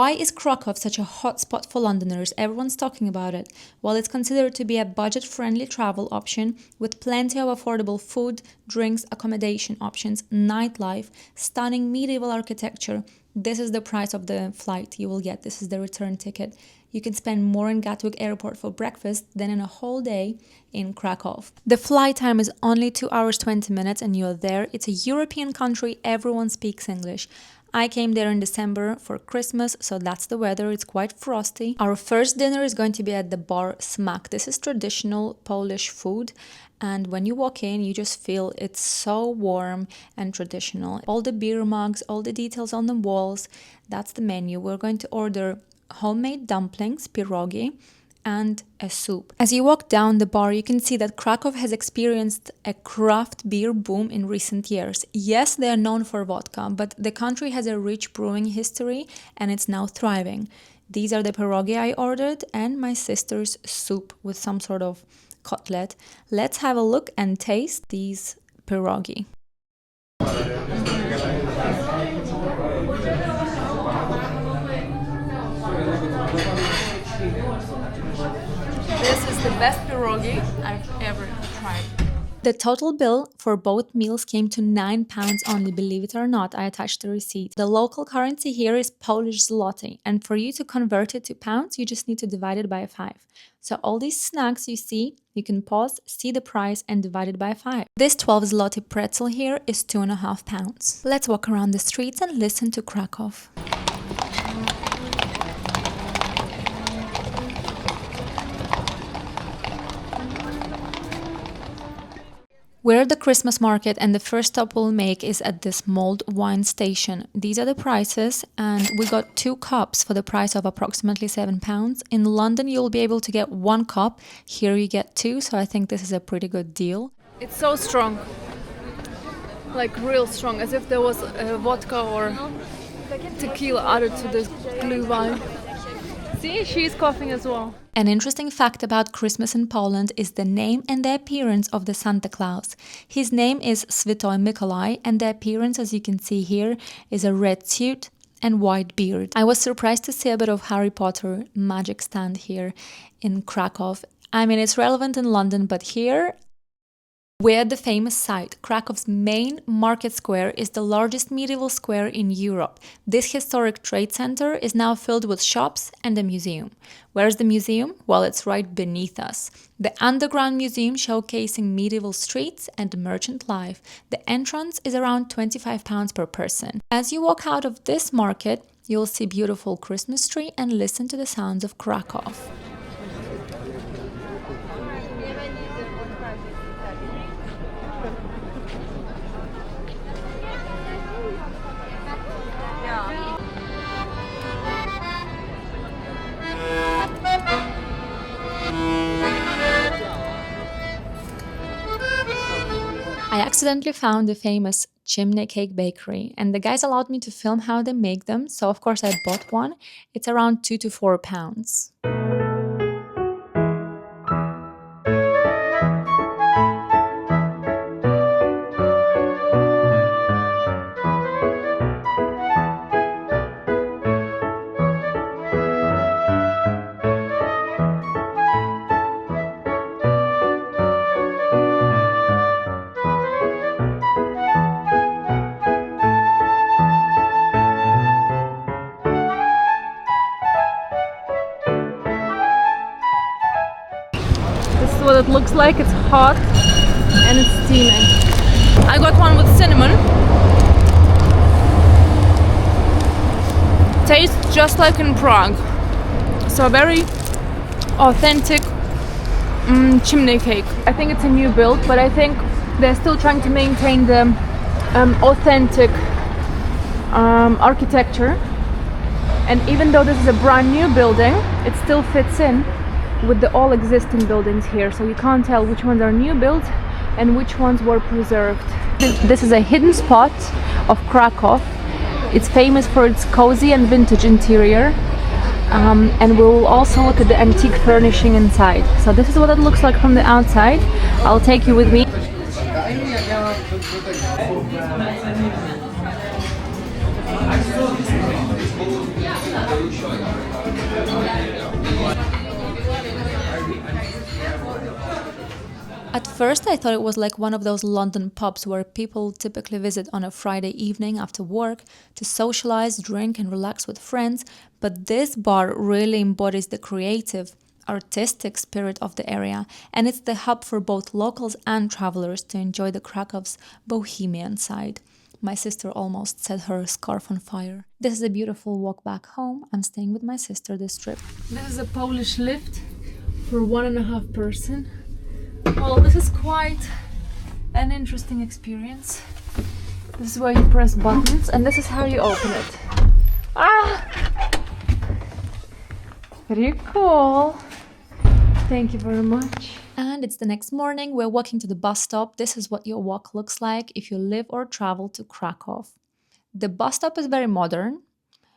Why is Krakow such a hotspot for Londoners? Everyone's talking about it. Well, it's considered to be a budget-friendly travel option with plenty of affordable food, drinks, accommodation options, nightlife, stunning medieval architecture. This is the price of the flight you will get. This is the return ticket. You can spend more in Gatwick Airport for breakfast than in a whole day in Krakow. The flight time is only 2 hours 20 minutes and you're there. It's a European country. Everyone speaks English. I came there in December for Christmas, so that's the weather. It's quite frosty. Our first dinner is going to be at the bar Smak. This is traditional Polish food, and when you walk in, you just feel it's so warm and traditional. All the beer mugs, all the details on the walls, that's the menu. We're going to order homemade dumplings, pierogi, and a soup. As you walk down the bar, you can see that Krakow has experienced a craft beer boom in recent years. Yes, they are known for vodka, but the country has a rich brewing history and it's now thriving. These are the pierogi I ordered and my sister's soup with some sort of cutlet. Let's have a look and taste these pierogi. This is the best pierogi I've ever tried. The total bill for both meals came to £9 only, believe it or not. I attached the receipt. The local currency here is Polish zloty, and for you to convert it to pounds, you just need to divide it by 5. So all these snacks you see, you can pause, see the price and divide it by 5. This 12 zloty pretzel here is £2.50. Let's walk around the streets and listen to Krakow. We're at the Christmas market and the first stop we'll make is at this Mulled wine station. These are the prices and we got 2 cups for the price of approximately £7. In London you'll be able to get 1 cup, here you get 2, so I think this is a pretty good deal. It's so strong, like real strong, as if there was vodka or tequila added to this blue wine. See, she's coughing as well. An interesting fact about Christmas in Poland is the name and the appearance of the Santa Claus. His name is Święty Mikołaj and the appearance, as you can see here, is a red suit and white beard. I was surprised to see a bit of Harry Potter magic stand here in Krakow. I mean, it's relevant in London, but here we're at the famous site. Krakow's main market square is the largest medieval square in Europe. This historic trade center is now filled with shops and a museum. Where's the museum? Well, it's right beneath us. The underground museum showcasing medieval streets and merchant life. The entrance is around £25 per person. As you walk out of this market, you'll see beautiful Christmas tree and listen to the sounds of Krakow. I accidentally found the famous Chimney cake bakery and the guys allowed me to film how they make them, so of course I bought one. It's around £2 to £4. This is what it looks like. It's hot and it's steaming. I got one with cinnamon. Tastes just like in Prague. So a very authentic chimney cake. I think it's a new build, but I think they're still trying to maintain the authentic architecture. And even though this is a brand new building, it still fits in with the all existing buildings here, so you can't tell which ones are new builds and which ones were preserved. This is a hidden spot of Krakow. It's famous for its cozy and vintage interior, and we'll also look at the antique furnishing inside. So this is what it looks like from the outside. I'll take you with me. first, I thought it was like one of those London pubs where people typically visit on a Friday evening after work to socialize, drink, and relax with friends. But this bar really embodies the creative, artistic spirit of the area, and it's the hub for both locals and travelers to enjoy the Krakow's bohemian side. My sister almost set her scarf on fire. This is a beautiful walk back home. I'm staying with my sister this trip. This is a Polish lift for 1.5 person. Well, this is quite an interesting experience. This is where you press buttons and this is how you open it. Ah! Very cool. Thank you very much. And it's the next morning. We're walking to the bus stop. This is what your walk looks like if you live or travel to Krakow. The bus stop is very modern.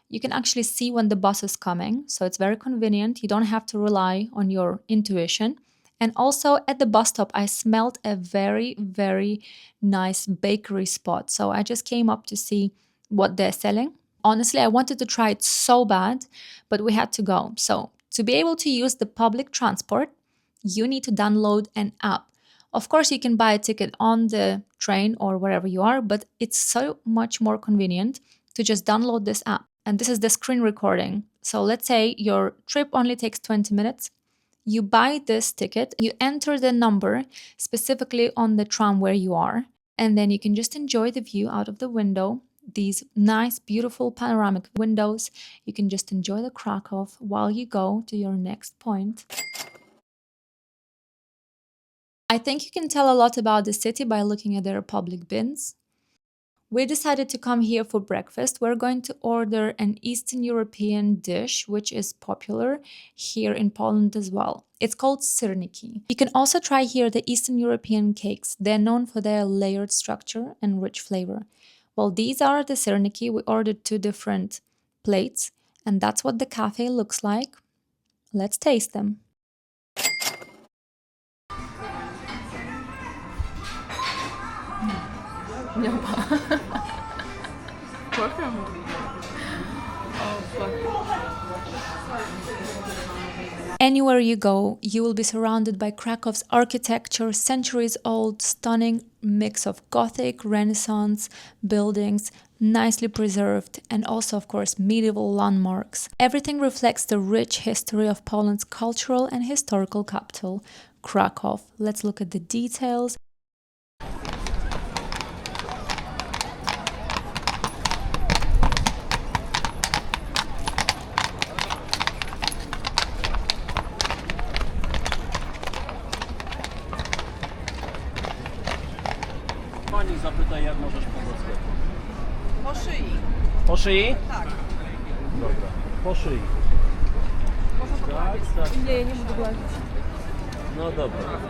You can actually see when the bus is coming, so it's very convenient. You don't have to rely on your intuition. And also at the bus stop, I smelled a very, very nice bakery spot. So I just came up to see what they're selling. Honestly, I wanted to try it so bad, but we had to go. So to be able to use the public transport, you need to download an app. Of course, you can buy a ticket on the train or wherever you are, but it's so much more convenient to just download this app. And this is the screen recording. So let's say your trip only takes 20 minutes. You buy this ticket, you enter the number specifically on the tram where you are, and then you can just enjoy the view out of the window. These nice, beautiful panoramic windows. You can just enjoy the Krakow while you go to your next point. I think you can tell a lot about the city by looking at their public bins. We decided to come here for breakfast. We're going to order an Eastern European dish, which is popular here in Poland as well. It's called syrniki. You can also try here the Eastern European cakes. They're known for their layered structure and rich flavor. Well, these are the syrniki. We ordered 2 different plates, and that's what the cafe looks like. Let's taste them. Anywhere you go, you will be surrounded by Krakow's architecture, centuries-old, stunning mix of Gothic, Renaissance buildings, nicely preserved, and also, of course, medieval landmarks. Everything reflects the rich history of Poland's cultural and historical capital, Krakow. Let's look at the details. Pani zapytaj, jak możesz pomóc. Po szyi. Po szyi? Tak. Dobra. Po szyi. Tak. Nie, nie mogę gładzić. No dobra.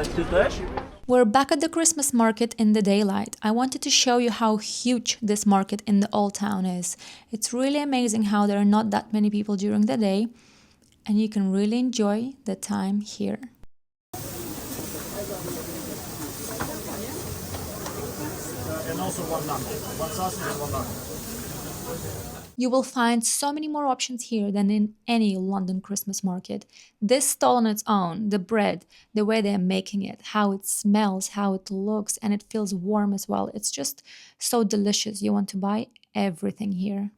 A ty też? We're back at the Christmas market in the daylight. I wanted to show you how huge this market in the old town is. It's really amazing how there are not that many people during the day, and you can really enjoy the time here. And also one nugget. One sausage and one nugget. You will find so many more options here than in any London Christmas market. This stall on its own, the bread, the way they're making it, how it smells, how it looks, and it feels warm as well. It's just so delicious. You want to buy everything here.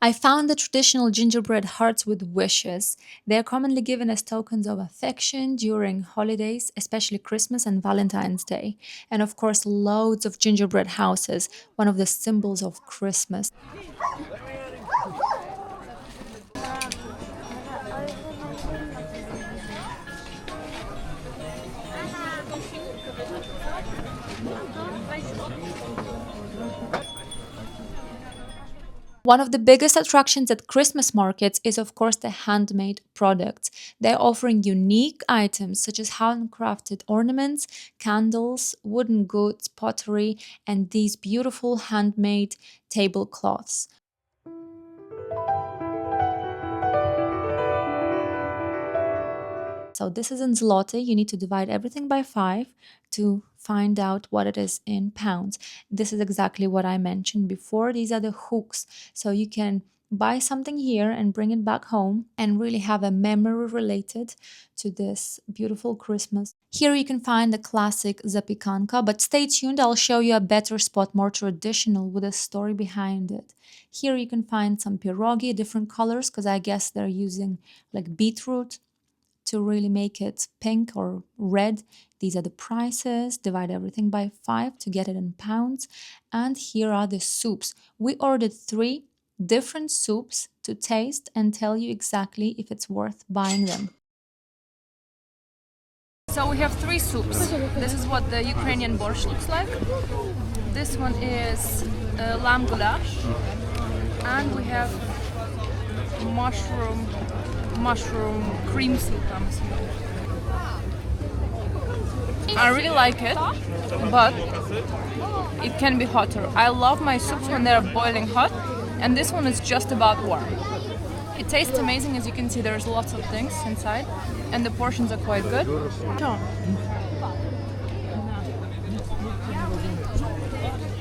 I found the traditional gingerbread hearts with wishes. They are commonly given as tokens of affection during holidays, especially Christmas and Valentine's Day. And of course, loads of gingerbread houses, one of the symbols of Christmas. One of the biggest attractions at Christmas markets is, of course, the handmade products. They're offering unique items such as handcrafted ornaments, candles, wooden goods, pottery, and these beautiful handmade tablecloths. So this is in zloty. You need to divide everything by 5 to find out what it is in pounds. This is exactly what I mentioned before. These are the hooks. So you can buy something here and bring it back home and really have a memory related to this beautiful Christmas. Here you can find the classic zapiekanka, but stay tuned, I'll show you a better spot, more traditional, with a story behind it. Here you can find some pierogi, different colors, because I guess they're using like beetroot to really make it pink or red. These are the prices. Divide everything by 5 to get it in pounds. And here are the soups. We ordered 3 different soups to taste and tell you exactly if it's worth buying them. So we have 3 soups. This is what the Ukrainian borscht looks like. This one is lamb goulash. And we have mushroom cream soup, I'm assuming. I really like it, but it can be hotter. I love my soups when they're boiling hot, and this one is just about warm. It tastes amazing. As you can see, there's lots of things inside, and the portions are quite good.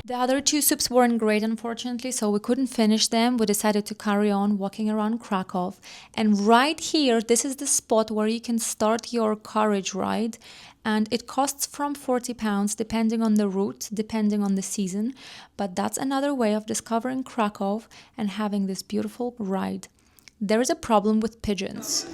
The other 2 soups weren't great, unfortunately, so we couldn't finish them. We decided to carry on walking around Krakow. And right here, this is the spot where you can start your carriage ride. And it costs from £40, depending on the route, depending on the season. But that's another way of discovering Krakow and having this beautiful ride. There is a problem with pigeons.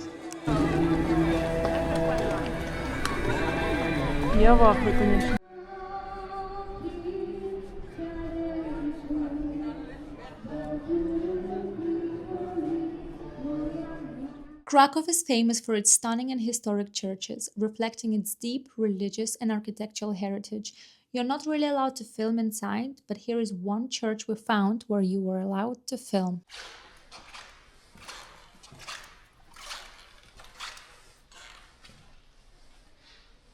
Krakow is famous for its stunning and historic churches, reflecting its deep religious and architectural heritage. You're not really allowed to film inside, but here is one church we found where you were allowed to film.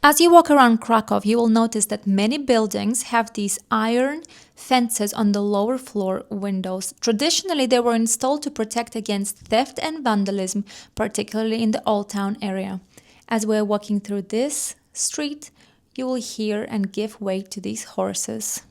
As you walk around Krakow, you will notice that many buildings have these iron fences on the lower floor windows. Traditionally, they were installed to protect against theft and vandalism, particularly in the Old Town area. As we're walking through this street, you will hear and give way to these horses.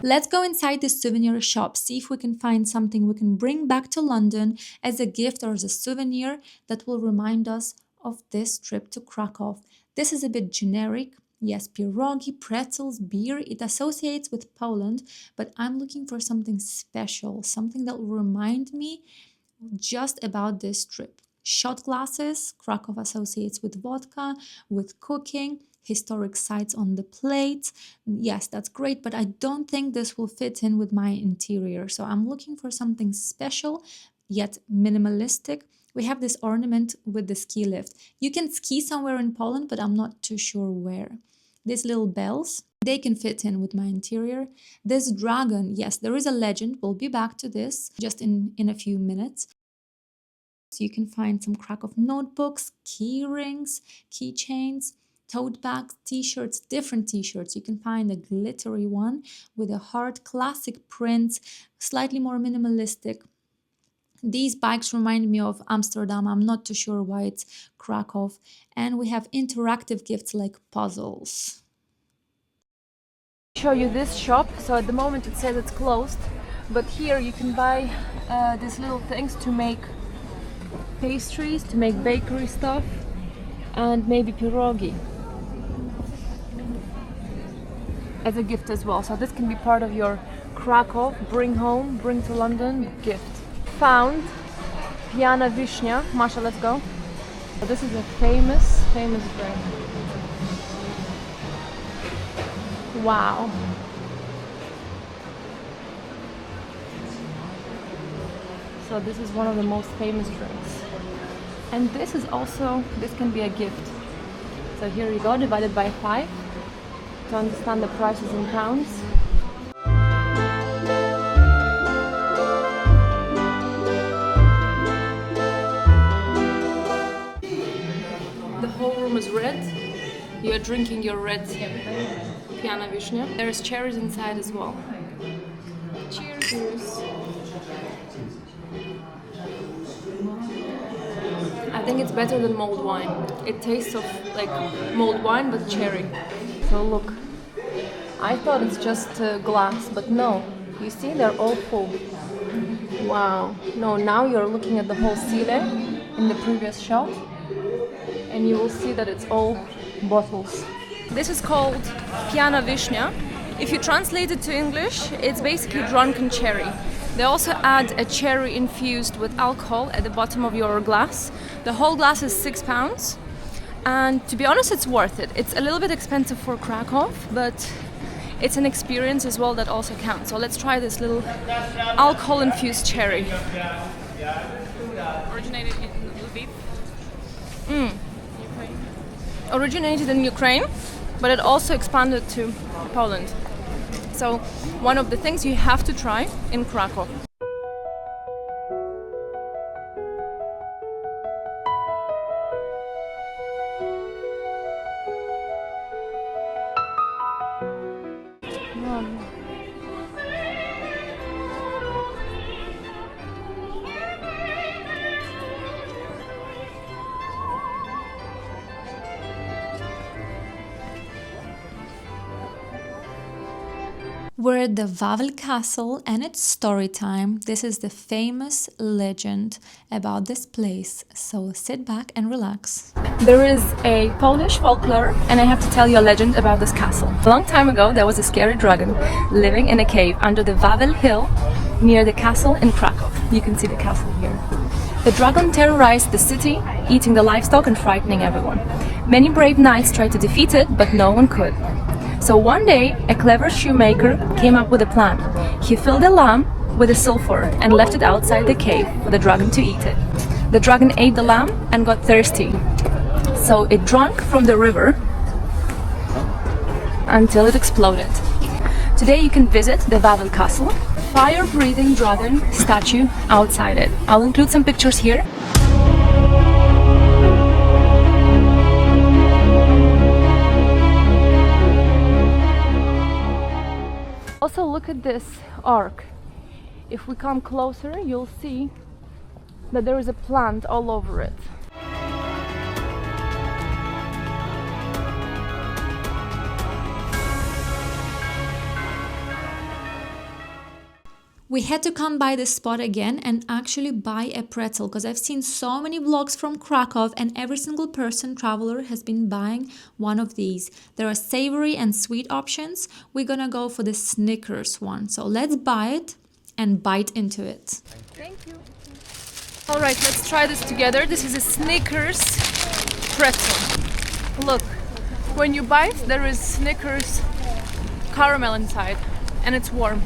Let's go inside the souvenir shop, see if we can find something we can bring back to London as a gift or as a souvenir that will remind us of this trip to Krakow. This is a bit generic. Yes, pierogi, pretzels, beer, it associates with Poland, but I'm looking for something special, something that will remind me just about this trip. Shot glasses, Krakow associates with vodka, with cooking, historic sites on the plates. Yes, that's great, but I don't think this will fit in with my interior. So I'm looking for something special, yet minimalistic. We have this ornament with the ski lift. You can ski somewhere in Poland, but I'm not too sure where. These little bells, they can fit in with my interior. This dragon, yes, there is a legend. We'll be back to this just in a few minutes. So you can find some Krakow notebooks, key rings, keychains, tote bags, t-shirts, different t-shirts. You can find a glittery one with a hard classic print, slightly more minimalistic. These bikes remind me of Amsterdam. I'm not too sure why it's Krakow. And we have interactive gifts like puzzles. Show you this shop. So at the moment it says it's closed, but here you can buy these little things to make pastries, to make bakery stuff, and maybe pierogi as a gift as well. So this can be part of your Krakow, bring home, bring to London gift. Found Pijana Wisnia. Masha, let's go. So this is a famous drink. Wow. So this is one of the most famous drinks. And this can be a gift. So here you go, divided by 5 to understand the prices in pounds. The whole room is red. You are drinking your red Pijana Wisnia. There's cherries inside as well. Cheers! I think it's better than mulled wine. It tastes of like mulled wine but cherry. So look, I thought it's just glass, but no. You see, they're all full. Wow. No, now you're looking at the whole ceiling in the previous shot, and you will see that it's all bottles. This is called Pijana Wisnia. If you translate it to English, it's basically drunken cherry. They also add a cherry infused with alcohol at the bottom of your glass. The whole glass is £6, and to be honest, it's worth it. It's a little bit expensive for Krakow, but it's an experience as well that also counts. So let's try this little alcohol-infused cherry. Originated in Lviv. Originated in Ukraine, but it also expanded to Poland. So one of the things you have to try in Krakow. We're at the Wawel castle and it's story time. This is the famous legend about this place, so sit back and relax. There is a Polish folklore, and I have to tell you a legend about this castle. A long time ago, there was a scary dragon living in a cave under the Wawel hill near the castle in Krakow. You can see the castle here. The dragon terrorized the city, eating the livestock and frightening everyone. Many brave knights tried to defeat it, but no one could. So one day, a clever shoemaker came up with a plan. He filled a lamb with a sulfur and left it outside the cave for the dragon to eat it. The dragon ate the lamb and got thirsty. So it drank from the river until it exploded. Today you can visit the Wawel castle. Fire-breathing dragon statue outside it. I'll include some pictures here. Also look at this arc. If we come closer, you'll see that there is a plant all over it. We had to come by this spot again and actually buy a pretzel because I've seen so many vlogs from Krakow and every single traveler has been buying one of these. There are savory and sweet options. We're gonna go for the Snickers one. So let's buy it and bite into it. Thank you. All right, let's try this together. This is a Snickers pretzel. Look, when you bite, there is Snickers caramel inside and it's warm.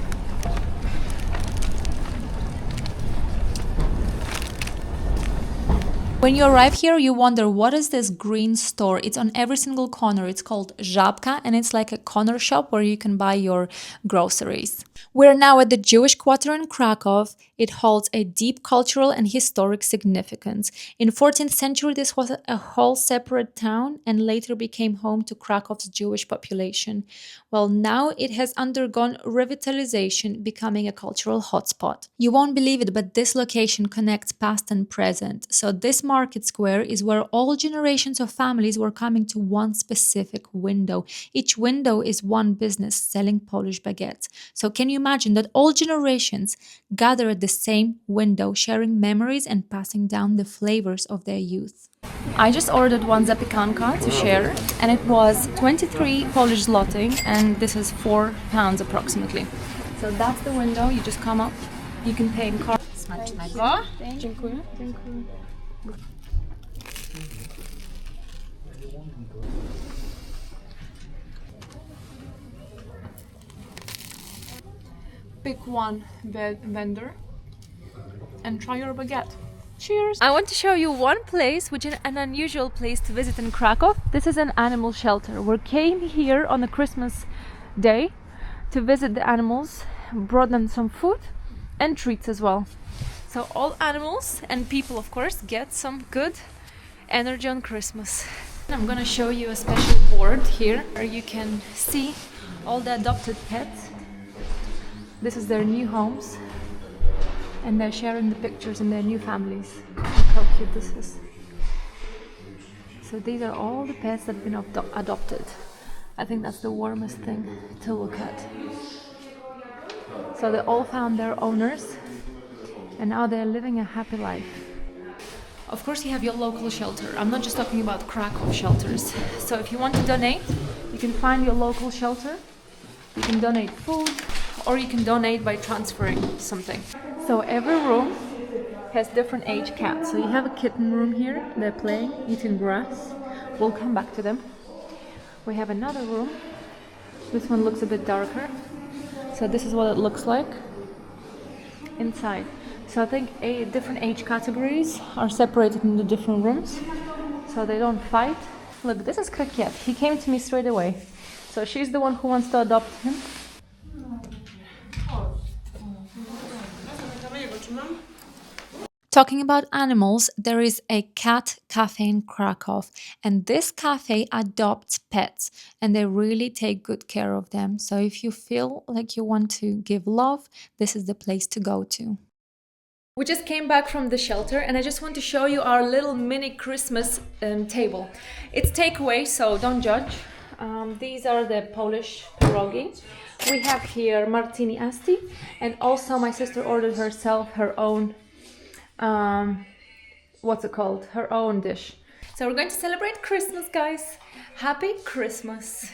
When you arrive here, you wonder what is this green store? It's on every single corner. It's called Żabka and it's like a corner shop where you can buy your groceries. We're now at the Jewish Quarter in Krakow. It holds a deep cultural and historic significance. In 14th century, this was a whole separate town and later became home to Krakow's Jewish population. Well, now it has undergone revitalization, becoming a cultural hotspot. You won't believe it, but this location connects past and present. So this market square is where all generations of families were coming to one specific window. Each window is one business selling Polish baguettes. So can you imagine that all generations gather at the same window, sharing memories and passing down the flavors of their youth? I just ordered one zapiekanka to share and it was 23 Polish zloty and this is £4 approximately. So that's the window, you just come up, you can pay in card. Smacznego. Dziękuję. Dziękuję. Pick one vendor and try your baguette. Cheers! I want to show you one place, which is an unusual place to visit in Krakow. This is an animal shelter. We came here on a Christmas day to visit the animals, brought them some food and treats as well. So all animals and people, of course, get some good energy on Christmas. I'm gonna show you a special board here where you can see all the adopted pets. This is their new homes, and they're sharing the pictures in their new families. Look how cute this is. So these are all the pets that have been adopted. I think that's the warmest thing to look at. So they all found their owners, and now they're living a happy life. Of course, you have your local shelter. I'm not just talking about Krakow shelters. So if you want to donate, you can find your local shelter. You can donate food, or you can donate by transferring something. So every room has different age cats. So you have a kitten room here. They're playing, eating grass. We'll come back to them. We have another room. This one looks a bit darker. So this is what it looks like inside. So I think different age categories are separated into different rooms, so they don't fight. Look, this is Baguette. He came to me straight away. So she's the one who wants to adopt him. Talking about animals, there is a cat cafe in Krakow, and this cafe adopts pets, and they really take good care of them. So if you feel like you want to give love, this is the place to go to. We just came back from the shelter, and I just want to show you our little mini Christmas table. It's takeaway, so don't judge. These are the Polish pierogi. We have here martini asti, and also my sister ordered herself her own her own dish. So we're going to celebrate Christmas, guys. Happy Christmas.